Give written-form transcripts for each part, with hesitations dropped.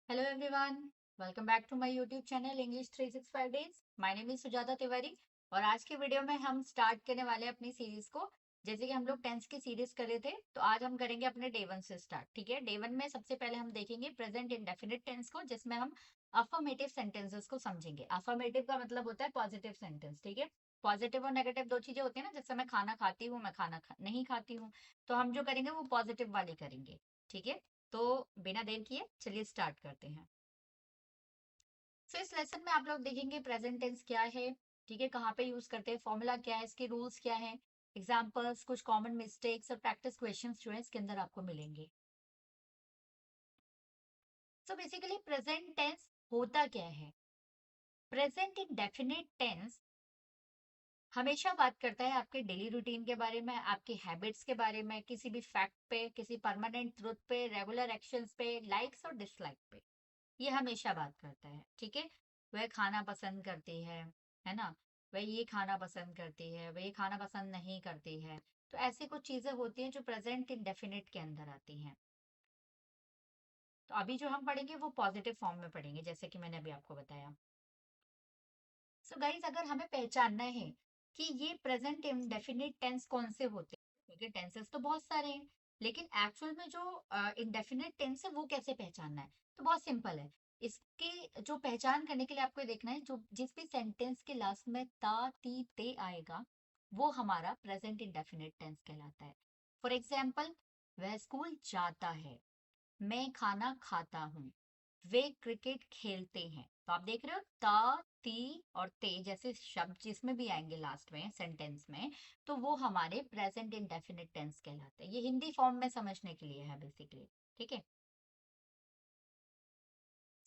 Hello everyone, welcome back to my YouTube channel English 365 Days. My name is Sujata Tiwari और आज के video में हम स्टार्ट करने वाले हैं अपनी सीरीज को। जैसे कि हम लोग टेंस की सीरीज कर रहे थे, तो आज हम करेंगे अपने डे वन से स्टार्ट। ठीक है, डे वन में सबसे पहले हम देखेंगे प्रेजेंट इंडेफिनिट टेंस को, जिसमें हम अफर्मेटिव सेंटेंसेस को समझेंगे। अफर्मेटिव का मतलब होता है पॉजिटिव सेंटेंस। ठीक है, पॉजिटिव और नेगेटिव दो चीजें होती है ना, जैसे मैं खाना खाती हूँ, मैं नहीं खाती हूँ। तो हम जो करेंगे वो पॉजिटिव वाली करेंगे। ठीक है, तो बिना देर किए चलिए स्टार्ट करते हैं। सो इस लेसन में आप लोग देखेंगे प्रेजेंट टेंस क्या है, ठीक है, कहाँ पे यूज करते हैं, फॉर्मूला क्या है, इसके रूल्स क्या है, एग्जाम्पल्स, कुछ कॉमन मिस्टेक्स और प्रैक्टिस क्वेश्चंस जो है इसके अंदर आपको मिलेंगे। सो बेसिकली प्रेजेंट टेंस होता क्या है? प्रेजेंट इंडेफिनिट टेंस हमेशा बात करता है आपके डेली रूटीन के बारे में, आपकी हैबिट्स के बारे में, किसी भी फैक्ट पे, किसी परमानेंट ट्रुथ पे, रेगुलर एक्शंस पे, लाइक्स और डिसलाइक पे। ये हमेशा बात करता है। ठीक है, वह खाना पसंद करती है ना, वह ये खाना पसंद करती है, वह ये खाना पसंद नहीं करती है। तो ऐसी कुछ चीजें होती हैं जो प्रेजेंट इंडेफिनिट के अंदर आती हैं। तो अभी जो हम पढ़ेंगे वो पॉजिटिव फॉर्म में पढ़ेंगे, जैसे कि मैंने अभी आपको बताया। सो गाइस, अगर हमें पहचानना है कि ये प्रेजेंट इंडेफिनिट टेंस कौन से होते हैं, क्योंकि टेंसेस तो बहुत सारे हैं, लेकिन एक्चुअल में जो इंडेफिनिट टेंस है वो कैसे पहचानना है, तो बहुत सिंपल है। इसकी जो पहचान करने के लिए आपको ये देखना है, जो जिस भी सेंटेंस के लास्ट में ता ती ते आएगा वो हमारा प्रेजेंट इंडेफिनिट टेंस कहलाता है। फॉर एग्जाम्पल, वह स्कूल जाता है, मैं खाना खाता हूँ, वे क्रिकेट खेलते हैं। तो आप देख रहे हो ता ती और ते जैसे शब्द जिसमें भी आएंगे लास्ट में सेंटेंस में, तो वो हमारे प्रेजेंट इंडेफिनिट टेंस कहलाते हैं। ये हिंदी फॉर्म में समझने के लिए है बेसिकली। ठीक है,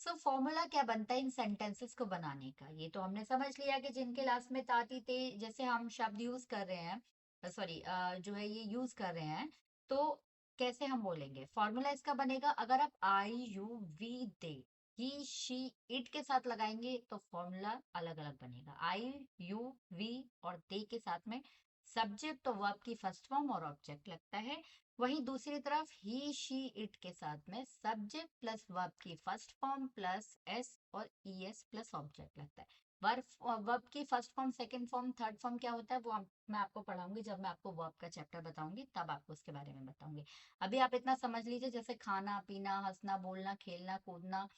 सो फॉर्मूला क्या बनता है इन सेंटेंसेस को बनाने का, ये तो हमने समझ लिया कि जिनके लास्ट में ताती ते जैसे हम शब्द यूज कर रहे हैं, सॉरी जो है ये यूज कर रहे हैं, तो कैसे हम बोलेंगे। फॉर्मूला इसका बनेगा, अगर आप I you we they he she it के साथ लगाएंगे तो फॉर्मूला अलग अलग बनेगा। आई यू वी और दे के साथ में सब्जेक्ट तो वर्ब की फर्स्ट फॉर्म और ऑब्जेक्ट लगता है। वहीं दूसरी तरफ ही शी इट के साथ में सब्जेक्ट प्लस वर्ब की फर्स्ट फॉर्म प्लस एस और ई एस प्लस ऑब्जेक्ट लगता है। वर्ब वर्ब की first form, second form, third form क्या होता है वो मैं आपको पढ़ाऊंगी, जब मैं आपको वर्ब का चैप्टर बताऊंगी तब आपको उसके बारे में बताऊंगी। अभी आप इतना समझ लीजिए, जैसे खाना पीना, हंसना बोलना, खेलना कूदना,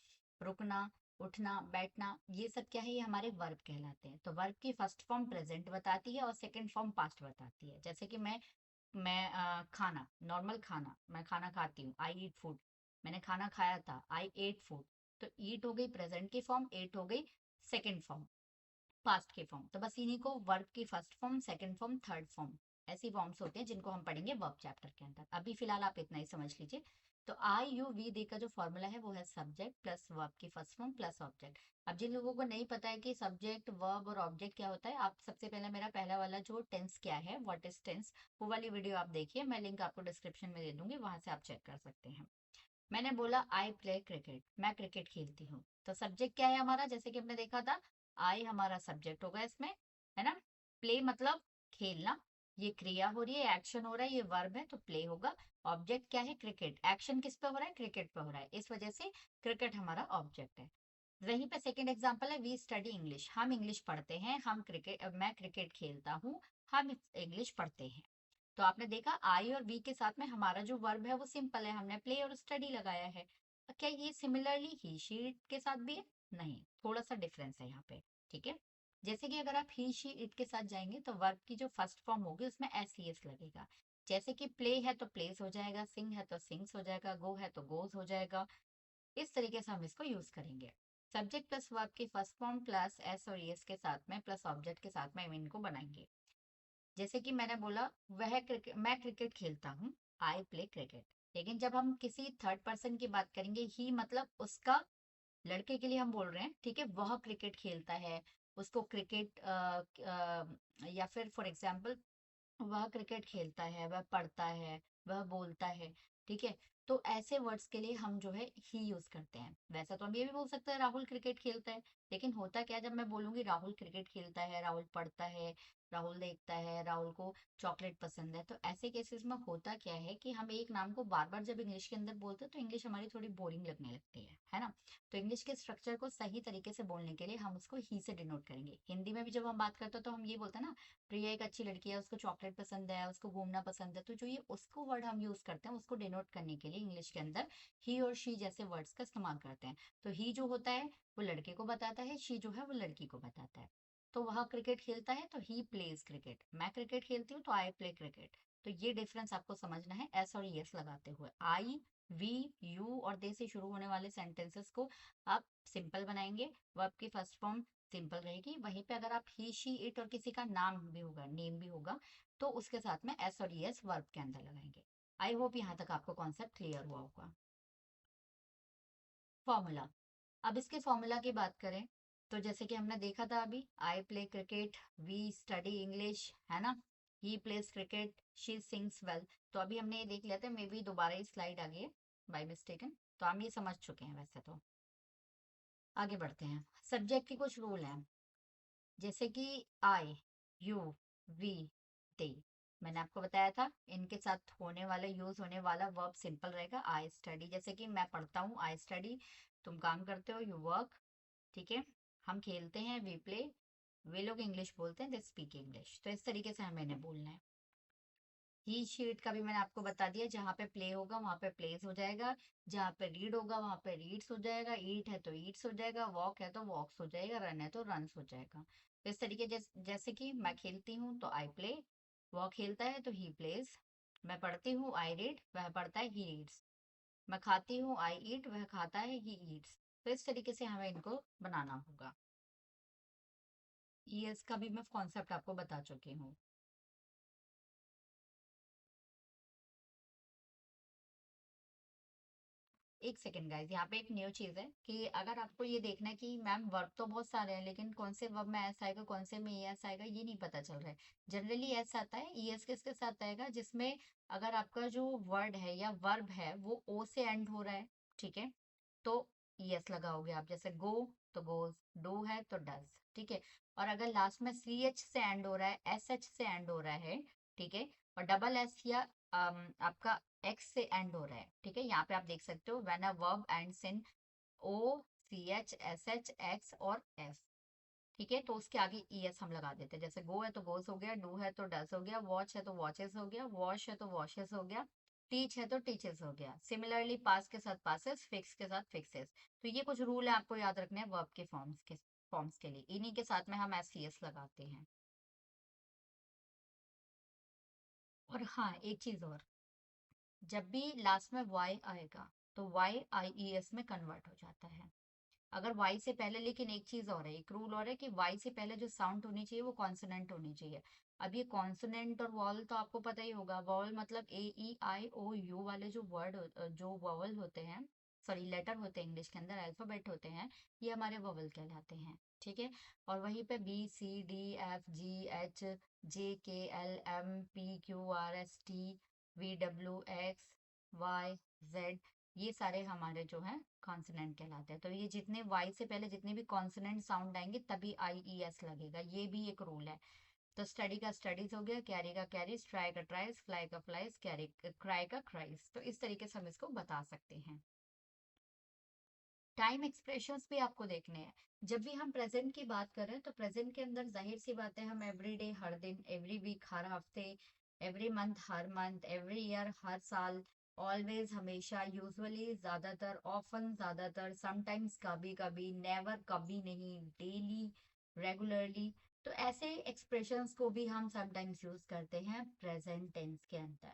रुकना, उठना बैठना, ये सब क्या है, ये हमारे वर्ब कहलाते हैं। तो वर्ब की फर्स्ट फॉर्म प्रेजेंट बताती है और सेकंड फॉर्म पास्ट बताती है। जैसे कि मैं खाना, नॉर्मल खाना, मैं खाना खाती हूँ, आई ईट फूड। मैंने खाना खाया था, आई एट फूड। तो ईट हो गई प्रेजेंट की फॉर्म, एट हो गई सेकंड फॉर्म, पास्ट की फॉर्म। तो बस इन्हीं को वर्ब की first form, second form, third form, ऐसी फॉर्म्स होते हैं जिनको हम पढ़ेंगे वर्ब चैप्टर के अंदर। अभी फिलहाल आप इतना ही समझ लीजिए। तो आई यू वी दे का जो फॉर्मूला है वो है सब्जेक्ट प्लस वर्ब की फर्स्ट फॉर्म प्लस ऑब्जेक्ट। अब जिन लोगों को नहीं पता है कि सब्जेक्ट वर्ब और ऑब्जेक्ट क्या होता है, आप सबसे पहले मेरा पहला वाला जो टेंस क्या है, व्हाट इज टेंस, वो वाली वीडियो आप देखिए, मैं लिंक आपको डिस्क्रिप्शन में दे दूंगी, वहां से आप चेक कर सकते हैं। मैंने बोला आई प्ले क्रिकेट, मैं क्रिकेट खेलती हूँ। तो सब्जेक्ट क्या है हमारा, जैसे कि हमने देखा था, आई हमारा सब्जेक्ट होगा इसमें, है ना। प्ले मतलब खेलना, ये क्रिया हो रही है, एक्शन हो रहा है, ये वर्ब है तो प्ले होगा। ऑब्जेक्ट क्या है, क्रिकेट, एक्शन किस पे हो रहा है, क्रिकेट पे हो रहा है, इस वजह से क्रिकेट हमारा ऑब्जेक्ट है। वहीं पे सेकंड एग्जांपल है, वी स्टडी इंग्लिश, हम इंग्लिश पढ़ते हैं, हम क्रिकेट, मैं क्रिकेट खेलता हूँ, हम इंग्लिश पढ़ते हैं। तो आपने देखा आई और वी के साथ में हमारा जो वर्ब है वो सिंपल है, हमने प्ले और स्टडी लगाया है। क्या ये सिमिलरली ही शी के साथ भी है? नहीं, थोड़ा सा डिफरेंस है यहाँ पे। ठीक है, जैसे कि अगर आप ही शी इट के साथ जाएंगे तो वर्ब की जो फर्स्ट फॉर्म होगी उसमें एस ई एस लगेगा। जैसे कि प्ले है तो प्लेस हो जाएगा, सिंग है तो सिंग्स हो जाएगा, गो है तो गोज हो जाएगा। इस तरीके से हम इसको यूज करेंगे। सब्जेक्ट प्लस वर्ब की फर्स्ट फॉर्म प्लस एस और एस के साथ में प्लस ऑब्जेक्ट के साथ में हम इनको बनाएंगे। जैसे कि मैंने बोला, वह क्रिकेट, मैं क्रिकेट खेलता हूँ, आई प्ले क्रिकेट। लेकिन जब हम किसी थर्ड पर्सन की बात करेंगे, ही मतलब उसका, लड़के के लिए हम बोल रहे हैं, ठीक है, वह क्रिकेट खेलता है, उसको क्रिकेट या फिर फॉर एग्जाम्पल वह क्रिकेट खेलता है, वह पढ़ता है, वह बोलता है। ठीक है, तो ऐसे वर्ड्स के लिए हम जो है ही यूज करते हैं। वैसा तो हम ये भी बोल सकते हैं राहुल क्रिकेट खेलता है, लेकिन होता क्या है, जब मैं बोलूंगी राहुल क्रिकेट खेलता है, राहुल पढ़ता है, राहुल देखता है, राहुल को चॉकलेट पसंद है। तो ऐसे केसेस में होता क्या है कि हम एक नाम को बार बार जब इंग्लिश के अंदर बोलते हैं तो इंग्लिश हमारी थोड़ी बोरिंग लगने लगती है ना। तो इंग्लिश के स्ट्रक्चर को सही तरीके से बोलने के लिए हम उसको ही से डिनोट करेंगे। हिंदी में भी जब हम बात करते हैं तो हम ये बोलते हैं ना, प्रिया एक अच्छी लड़की है, उसको चॉकलेट पसंद है, उसको घूमना पसंद है। तो जो ये उसको वर्ड हम यूज करते हैं उसको डिनोट करने के लिए इंग्लिश के अंदर ही और शी जैसे वर्ड्स का इस्तेमाल करते हैं। तो ही जो होता है वो लड़के को बताता है, शी जो है वो लड़की को बताता है। तो वह क्रिकेट खेलता है तो ही प्लेज क्रिकेट, मैं क्रिकेट खेलती हूँ तो आई प्ले क्रिकेट। तो ये डिफरेंस आपको समझना है एस और यस लगाते हुए। आई, वी, यू और दे से शुरू होने वाले सेंटेंसेस को आप सिंपल बनाएंगे, वर्ब की फर्स्ट फॉर्म सिंपल रहेगी। वहीं पे अगर आप ही, शी, इट और किसी का नाम भी होगा, नेम भी होगा, तो उसके साथ में एस और यस वर्ब के अंदर लगाएंगे। आई होप यहाँ तक आपको कॉन्सेप्ट क्लियर हुआ होगा। फॉर्मूला, अब इसके फॉर्मूला की बात करें तो जैसे कि हमने देखा था अभी, I play cricket, we study English, है ना, he plays cricket, she sings well. तो अभी हमने ये देख लिया था, मे बी दोबारा ही स्लाइड आ गई है बाय मिस्टेकन, तो हम ये समझ चुके हैं वैसे तो। आगे बढ़ते हैं। सब्जेक्ट के कुछ रूल हैं, जैसे कि आई, यू, वी, दे। मैंने आपको बताया था इनके साथ होने वाला, यूज होने वाला वर्ब सिंपल रहेगा। आई स्टडी, जैसे कि मैं पढ़ता हूँ, आई स्टडी, तुम काम करते हो, यू वर्क, ठीक है। हम खेलते हैं, वी प्ले, वे लोग इंग्लिश बोलते हैं, दे स्पीक इंग्लिश। तो इस तरीके से हमें इन्हें बोलना है। ही शीट का भी मैंने आपको बता दिया, जहाँ पे प्ले होगा वहां पे प्लेस हो जाएगा, जहाँ पे रीड होगा वहां पे रीड्स हो जाएगा, ईट है तो ईट्स हो जाएगा, वॉक है तो वॉक्स हो जाएगा, रन है तो रन्स हो जाएगा। तो इस तरीके जैसे कि मैं खेलती हूँ तो आई प्ले, वह खेलता है तो ही प्लेज, मैं पढ़ती हूँ आई रीड, वह पढ़ता है ही रीड्स, मैं खाती हूँ आई ईट, वह खाता है ही ईट्स। तो इस तरीके से हमें इनको बनाना होगा। ईएस का भी मैं कॉन्सेप्ट आपको बता चुकी हूँ। एक सेकेंड गाइस, यहाँ पे एक न्यू चीज है कि अगर आपको ये देखना है कि मैम वर्ब तो बहुत सारे हैं लेकिन कौन से वर्ब में एस आएगा, कौन से में एस आएगा, ये नहीं पता चल रहा है। जनरली एस आता है, ईएस किसके साथ आएगा, जिसमें अगर आपका जो वर्ड है या वर्ब है वो ओ से एंड हो रहा है, ठीक है, तो ईएस लगाओगे आप। जैसे गो तो गोज, डू है तो डज, ठीक है। और अगर लास्ट में सी एच से एंड हो रहा है, एस एच से एंड हो रहा है, ठीक है, और डबल एस या आपका एक्स से एंड हो रहा है, ठीक है, यहाँ पे आप देख सकते हो when a verb ends in O, C H, S H, X और एस, ठीक है, तो उसके आगे ई एस हम लगा देते हैं। जैसे गो है तो गोस हो गया, डू है तो डस हो गया, वॉच है तो वॉचेस हो गया, वॉश है तो वॉशेस हो गया, टीच है तो टीचर्स हो गया। सिमिलरली पास के साथ पासेस, फिक्स के साथ फिक्सेस। तो ये कुछ रूल है आपको याद रखने हैं वर्ब के फॉर्म्स के लिए, इन्हीं के साथ में हम एस सी एस लगाते हैं। और हाँ, एक चीज और, जब भी लास्ट में वाई आएगा तो वाई आई ई एस में कन्वर्ट हो जाता है। अगर वाई से पहले, लेकिन एक चीज और है, एक रूल और है कि वाई से पहले जो साउंड होनी चाहिए वो कॉन्सोनेंट होनी चाहिए। अब ये कॉन्सोनेंट और वॉवल तो आपको पता ही होगा, वॉवल मतलब ए ई आई ओ यू वाले जो वर्ड, जो वॉवल होते हैं, सॉरी लेटर होते हैं इंग्लिश के अंदर, अल्फाबेट होते हैं, ये हमारे वॉवल कहलाते हैं, ठीक है। और वहीं पे B C D F G H J K L M P Q R S T V W X Y Z, ये सारे हमारे जो हैं कॉन्सोनेंट कहलाते हैं। तो ये जितने वाई से पहले जितने भी कॉन्सोनेंट साउंड आएंगे तभी आई ई एस लगेगा, ये भी एक रूल है। तो स्टडी का स्टडीज हो गया, कैरी का कैरीज, ट्राई का ट्राइज, फ्लाई का फ्लाइज, कैरी क्राई का क्राइज। तो इस तरीके से हम इसको बता सकते हैं। टाइम एक्सप्रेशंस भी आपको देखने हैं। जब भी हम प्रेजेंट की बात करें तो प्रेजेंट के अंदर जाहिर सी बात है, हम एवरी डे हर दिन, एवरी वीक हर हफ्ते, एवरी मंथ हर मंथ, एवरी ईयर हर साल, ऑलवेज हमेशा, यूजुअली ज्यादातर, ऑफन ज्यादातर, समटाइम्स कभी कभी, नेवर कभी नहीं, डेली, रेगुलरली। तो ऐसे एक्सप्रेशंस को भी हम समटाइम्स यूज करते हैं प्रेजेंट टेंस के अंदर।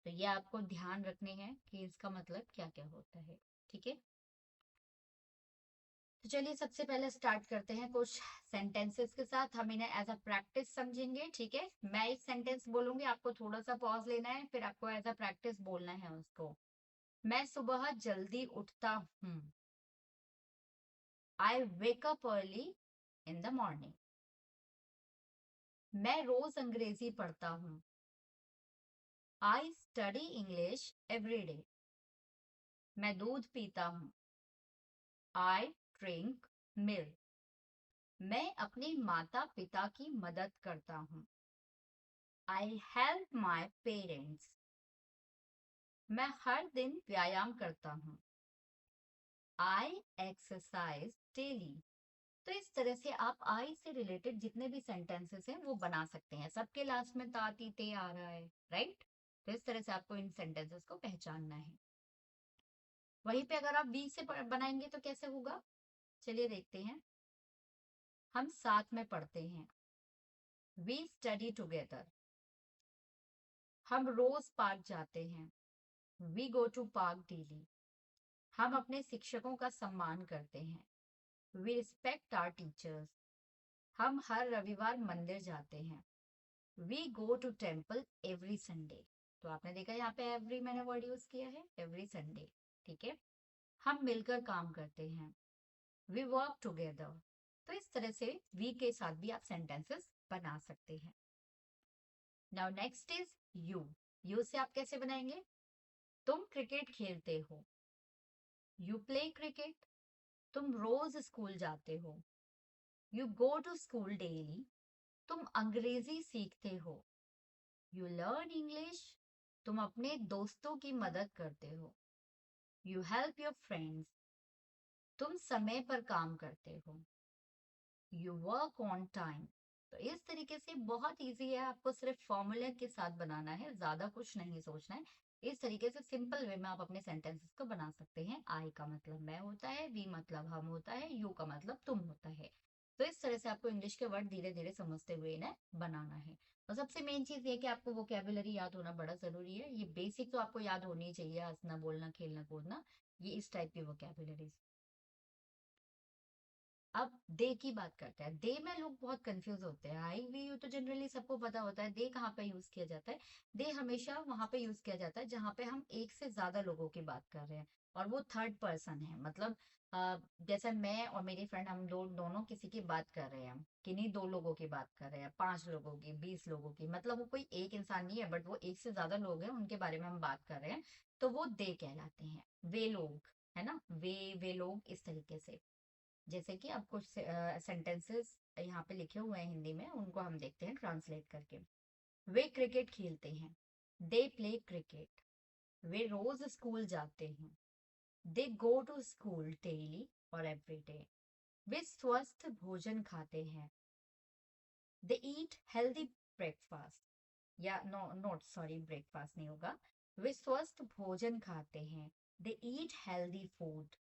तो ये आपको ध्यान रखने हैं कि इसका मतलब क्या क्या होता है, ठीक है। तो चलिए सबसे पहले स्टार्ट करते हैं कुछ सेंटेंसेस के साथ, हम इन्हें एज अ प्रैक्टिस समझेंगे, ठीक है। मैं एक सेंटेंस बोलूंगी, आपको थोड़ा सा पॉज लेना है, फिर आपको एज अ प्रैक्टिस बोलना है उसको। मैं सुबह जल्दी उठता हूँ, I wake up early in the morning. मैं रोज अंग्रेजी पढ़ता हूँ, I study English every day. मैं दूध पीता हूँ, आई ड्रिंक मिल्क। मैं अपने माता पिता की मदद करता हूँ। I help my parents. मैं हर दिन व्यायाम करता हूँ। आई एक्सरसाइज डेली। तो इस तरह से आप आई से रिलेटेड जितने भी सेंटेंसेस हैं वो बना सकते हैं। सबके लास्ट में ताती ते आ रहा है, राइट? तो इस तरह से आपको इन सेंटेंसेस को पहचानना है। वहीं पे अगर आप वी से बनाएंगे तो कैसे होगा, चलिए देखते हैं। हम साथ में पढ़ते हैं। We study together. हम रोज पार्क जाते हैं। We go to park daily. हम अपने शिक्षकों का सम्मान करते हैं। We respect our teachers. हम हर रविवार मंदिर जाते हैं। We go to temple every Sunday. तो आपने देखा यहाँ पे एवरी मैंने वर्ड यूज किया है, एवरी संडे। ठीक है। हम मिलकर काम करते हैं। We work together. तो इस तरह से वी के साथ भी आप सेंटेंसेस बना सकते हैं। Now next is you. You से आप कैसे बनाएंगे? तुम क्रिकेट खेलते हो। You play cricket. तुम रोज स्कूल जाते हो। You go to school daily. तुम अंग्रेजी सीखते हो। You learn English. तुम अपने दोस्तों की मदद करते हो। You help your friends. तुम समय पर काम करते हो। You work on time. तो इस तरीके से बहुत इजी है, आपको सिर्फ फॉर्मूले के साथ बनाना है, ज्यादा कुछ नहीं सोचना है। इस तरीके से सिंपल वे में आप अपने सेंटेंसेस को बना सकते हैं। आई का मतलब मैं होता है, वी मतलब हम होता है, यू का मतलब तुम होता है। तो इस तरह से आपको इंग्लिश के वर्ड धीरे धीरे समझते हुए इन्हें बनाना है। और सबसे मेन चीज ये कि आपको वोकैबुलरी याद होना बड़ा जरूरी है। ये बेसिक तो आपको याद होनी चाहिए, हंसना बोलना खेलना कूदना, ये इस टाइप की वोकैबुलरी। अब दे की बात करते हैं। दे में लोग बहुत कंफ्यूज होते हैं। आई वी यू तो जनरली सबको पता होता है। दे कहाँ पे यूज किया जाता है? दे हमेशा वहां पे यूज किया जाता है जहां पे हम एक से ज्यादा लोगों की बात कर रहे हैं और वो थर्ड पर्सन है। मतलब जैसे मैं और मेरी फ्रेंड, हम दोनों किसी की बात कर रहे हैं, किन्हीं दो लोगों की बात कर रहे हैं, 5 लोगों की, 20 लोगों की, मतलब वो कोई एक इंसान नहीं है, बट वो एक से ज्यादा लोग हैं, उनके बारे में हम बात कर रहे हैं, तो वो दे कहलाते हैं। वे लोग, है ना, वे लोग, इस तरीके से। जैसे कि अब कुछ सेंटेंसेस यहाँ पे लिखे हुए हैं हिंदी में, उनको हम देखते हैं ट्रांसलेट करके। वे क्रिकेट खेलते हैं। They play cricket. वे रोज स्कूल जाते हैं। They go to school daily और एवरी डे। वे स्वस्थ भोजन खाते हैं। They eat healthy breakfast. या नो नोट सॉरी, ब्रेकफास्ट नहीं होगा। वे स्वस्थ भोजन खाते हैं। They eat healthy food.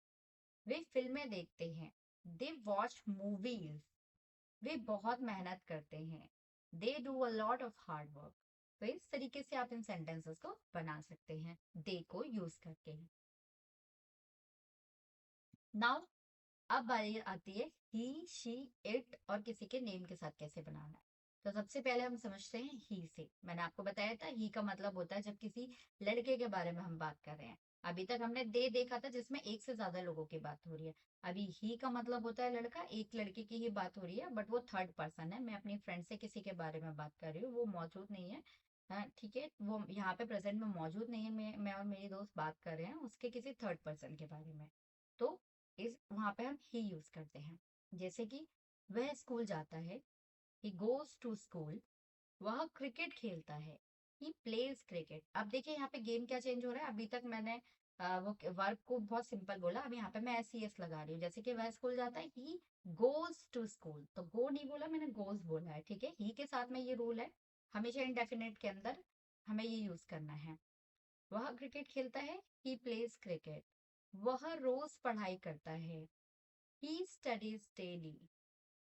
वे फिल्में देखते हैं। They watch movies. वे बहुत मेहनत करते हैं। They do a lot of hard work. तो इस तरीके से आप इन सेंटेंसेस को बना सकते हैं दे को यूज करके। नाउ अब बारी आती है ही, शी, इट और किसी के नेम के साथ कैसे बनाना है। तो सबसे पहले हम समझते हैं ही से। मैंने आपको बताया था ही का मतलब होता है जब किसी लड़के के बारे में हम बात कर रहे हैं। अभी तक हमने दे देखा था जिसमें एक से ज्यादा लोगों की बात हो रही है। अभी ही का मतलब होता है लड़का, एक लड़के की ही बात हो रही है, बट वो थर्ड पर्सन है। मैं अपनी फ्रेंड से किसी के बारे में बात कर रही हूँ, वो मौजूद नहीं है। हाँ, ठीक है, वो यहाँ पे प्रेजेंट में मौजूद नहीं है। मैं और मेरी दोस्त बात कर रहे हैं उसके किसी थर्ड पर्सन के बारे में। तो इस वहां पे हम ही यूज करते हैं। जैसे कि वह स्कूल जाता है। He goes to school. वह क्रिकेट खेलता है। He plays cricket. अब देखिए यहाँ पे गेम क्या चेंज हो रहा है। अभी तक मैंने वो वर्ब को बहुत सिंपल बोला, अब यहाँ पे मैं एस सी एस लगा रही हूँ। जैसे कि वह स्कूल जाता है, ही गोज टू स्कूल, तो गो नहीं बोला मैंने, गोज बोला है। ठीक है, ही के साथ में ये रूल है, हमेशा इंडेफिनेट के अंदर हमें ये यूज करना है। वह क्रिकेट खेलता है। He plays cricket. वह रोज पढ़ाई करता है। He studies daily.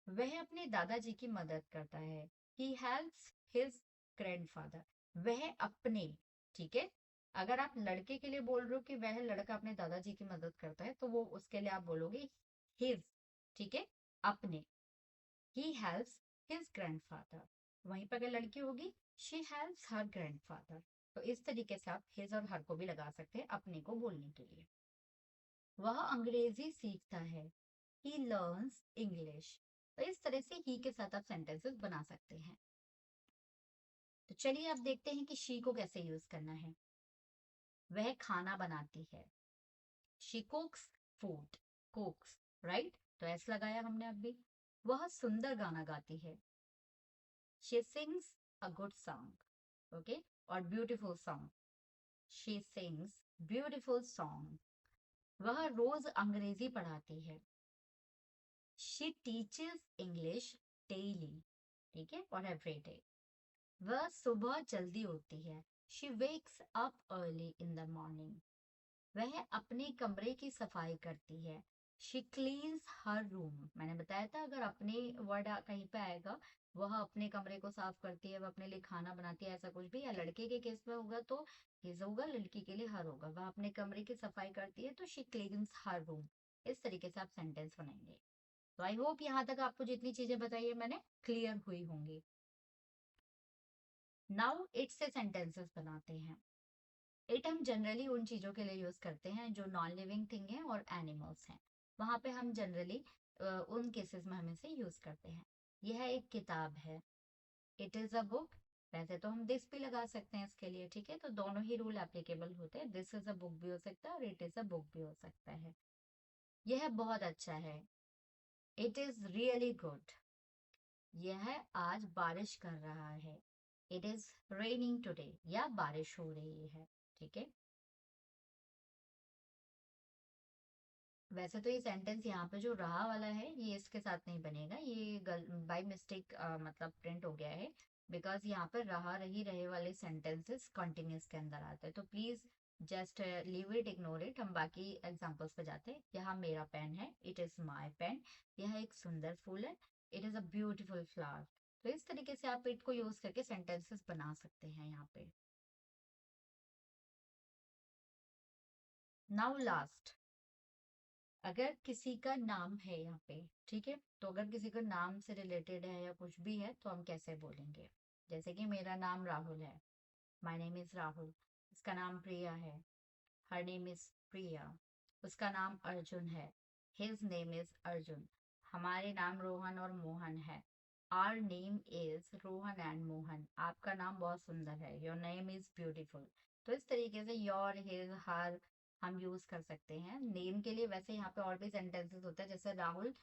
वह अपने दादाजी की मदद करता है। He helps his grandfather. वह अपने, ठीक है, अगर आप लड़के के लिए बोल रहे हो कि वह लड़का अपने दादाजी की मदद करता है, तो वो उसके लिए आप बोलोगे हिज। ठीक है, अपने। He helps his grandfather. वहीं पर अगर लड़की होगी, शी हेल्प्स हर ग्रैंडफादर। तो इस तरीके से आप हिज और हर को भी लगा सकते हैं अपने को बोलने के लिए। वह अंग्रेजी सीखता है। He learns English. तो इस तरह से ही के साथ आप सेंटेंसेस बना सकते हैं। तो चलिए अब देखते हैं कि शी को कैसे यूज करना है। वह खाना बनाती है। She cooks food. Cooks, right, तो एस लगाया हमने अभी। वह सुंदर गाना गाती है। She sings a good song, okay, और beautiful song. She sings beautiful song. वह रोज अंग्रेजी पढ़ाती है। शी टीचेस इंग्लिश डेली, ठीक है, और एवरी डे। वह सुबह जल्दी उठती है। She wakes up early in the morning. वह अपने कमरे की सफाई करती है। She cleans her room. मैंने बताया था अगर अपने वर्ड कहीं पे आएगा, वह अपने कमरे को साफ करती है, वह अपने लिए खाना बनाती है, ऐसा कुछ भी, या लड़के के केस में होगा तो हिज होगा, लड़की के लिए हर होगा। वह अपने कमरे की सफाई करती है तो शी क्लीन्स हर रूम। इस तरीके से आप सेंटेंस बनाएंगे। तो आई होप यहाँ तक आपको जितनी चीजें बताई है मैंने क्लियर हुई होंगी। नाउ इट से सेंटेंसेस बनाते हैं। इट हम जनरली उन चीज़ों के लिए यूज़ करते हैं जो नॉन लिविंग थिंग है और एनिमल्स हैं। वहाँ पे हम जनरली उन केसेस में हम इसे यूज़ करते हैं। यह एक किताब है। It is a book. वैसे तो हम दिस भी लगा सकते हैं इसके लिए, ठीक है, तो दोनों ही रूल एप्लीकेबल होते हैं। दिस इज़ अ बुक भी हो सकता है और इट इज़ अ बुक भी हो सकता है। यह बहुत अच्छा है। It is really good. यह आज बारिश कर रहा है। इट इज़ रेनिंग टुडे, या बारिश हो रही है, ठीक है। वैसे तो ये सेंटेंस यहाँ पे जो रहा वाला है ये इसके साथ नहीं बनेगा, ये बाय मिस्टेक मतलब प्रिंट हो गया है। बिकॉज यहाँ पर रहा रही रहे वाले सेंटेंसेस कंटिन्यूस के अंदर आते हैं, तो please just leave it, ignore it. हम बाकी एग्जांपल्स पे जाते हैं। यहाँ मेरा पेन है। It is my pen. यह एक सुंदर फूल है। It is a beautiful flower. तो इस तरीके से आप इट को यूज करके सेंटेंसेस बना सकते हैं यहाँ पे। नाउ लास्ट, अगर किसी का नाम है यहाँ पे, ठीक है, तो अगर किसी का नाम से रिलेटेड है या कुछ भी है तो हम कैसे बोलेंगे। जैसे कि मेरा नाम राहुल है। My name is Rahul. उसका नाम प्रिया है। Her name is Priya. उसका नाम अर्जुन है। His name is Arjun. हमारे नाम रोहन और मोहन है। Our name is Rohan and Mohan. आपका नाम बहुत सुंदर है। Your name is beautiful. तो इस तरीके से योर, हिज, हर हम यूज कर सकते हैं नेम के लिए। वैसे यहाँ पे और भी सेंटेंसेस होता है, जैसे राहुल,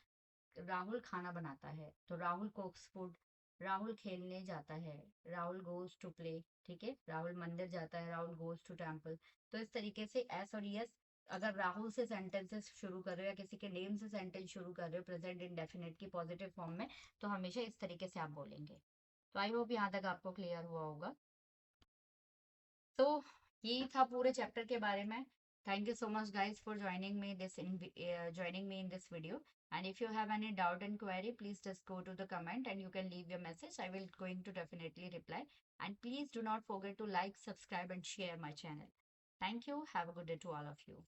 राहुल खाना बनाता है तो राहुल कुक्स फूड। राहुल खेलने जाता है। Rahul goes to play. ठीक है, राहुल मंदिर जाता है। Rahul goes to temple. तो इस तरीके से एस और यस, अगर राहुल से सेंटेंसेस शुरू कर रहे हो या किसी के नेम से सेंटेंस शुरू कर रहे हो प्रेजेंट इंडेफिनिट की पॉजिटिव फॉर्म में, तो हमेशा इस तरीके से आप बोलेंगे। तो आई होप यहाँ तक आपको क्लियर हुआ होगा। तो यही था पूरे चैप्टर के बारे में। Thank you so much guys for joining me in this video. And if you have any doubt and query, please just go to the comment and you can leave your message. I will going to definitely reply. And please do not forget to like, subscribe and share my channel. Thank you. Have a good day to all of you.